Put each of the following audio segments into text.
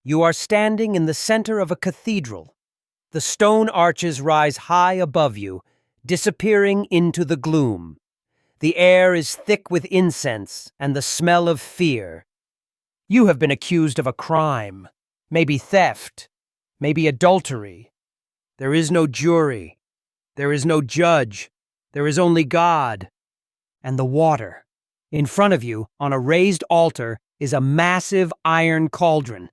You are standing in the center of a cathedral. The stone arches rise high above you, disappearing into the gloom. The air is thick with incense and the smell of fear. You have been accused of a crime, maybe theft, maybe adultery. There is no jury. There is no judge. There is only God and the water. In front of you, on a raised altar, is a massive iron cauldron.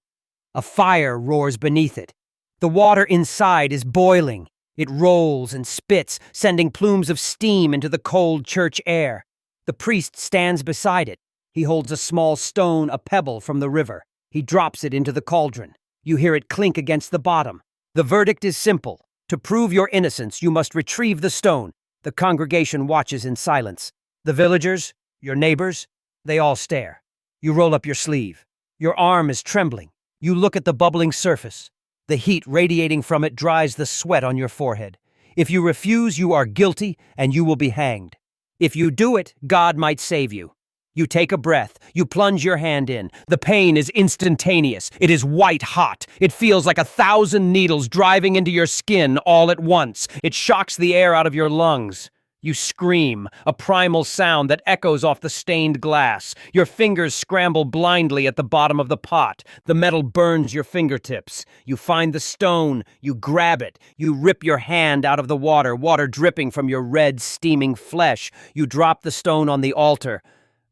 A fire roars beneath it. The water inside is boiling. It rolls and spits, sending plumes of steam into the cold church air. The priest stands beside it. He holds a small stone, a pebble from the river. He drops it into the cauldron. You hear it clink against the bottom. The verdict is simple. To prove your innocence, you must retrieve the stone. The congregation watches in silence. The villagers, your neighbors, they all stare. You roll up your sleeve. Your arm is trembling. You look at the bubbling surface. The heat radiating from it dries the sweat on your forehead. If you refuse, you are guilty and you will be hanged. If you do it, God might save you. You take a breath. You plunge your hand in. The pain is instantaneous. It is white hot. It feels like 1,000 needles driving into your skin all at once. It shocks the air out of your lungs. You scream, a primal sound that echoes off the stained glass. Your fingers scramble blindly at the bottom of the pot. The metal burns your fingertips. You find the stone. You grab it. You rip your hand out of the water, water dripping from your red, steaming flesh. You drop the stone on the altar.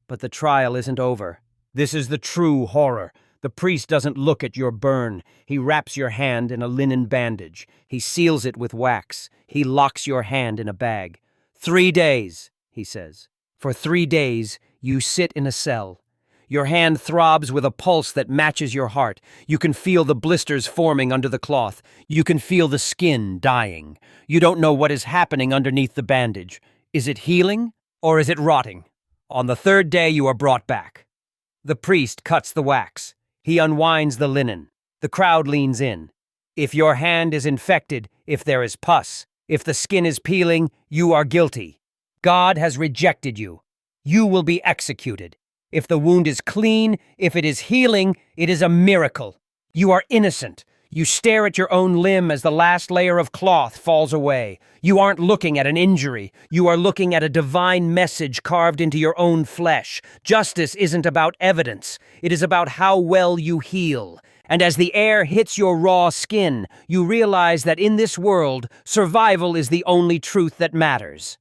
But the trial isn't over. This is the true horror. The priest doesn't look at your burn. He wraps your hand in a linen bandage. He seals it with wax. He locks your hand in a bag. 3 days, he says. For 3 days, you sit in a cell. Your hand throbs with a pulse that matches your heart. You can feel the blisters forming under the cloth. You can feel the skin dying. You don't know what is happening underneath the bandage. Is it healing or is it rotting? On the 3rd day, you are brought back. The priest cuts the wax. He unwinds the linen. The crowd leans in. If your hand is infected, if there is pus, if the skin is peeling, you are guilty. God has rejected you. You will be executed. If the wound is clean, if it is healing, it is a miracle. You are innocent. You stare at your own limb as the last layer of cloth falls away. You aren't looking at an injury. You are looking at a divine message carved into your own flesh. Justice isn't about evidence. It is about how well you heal. And as the air hits your raw skin, you realize that in this world, survival is the only truth that matters.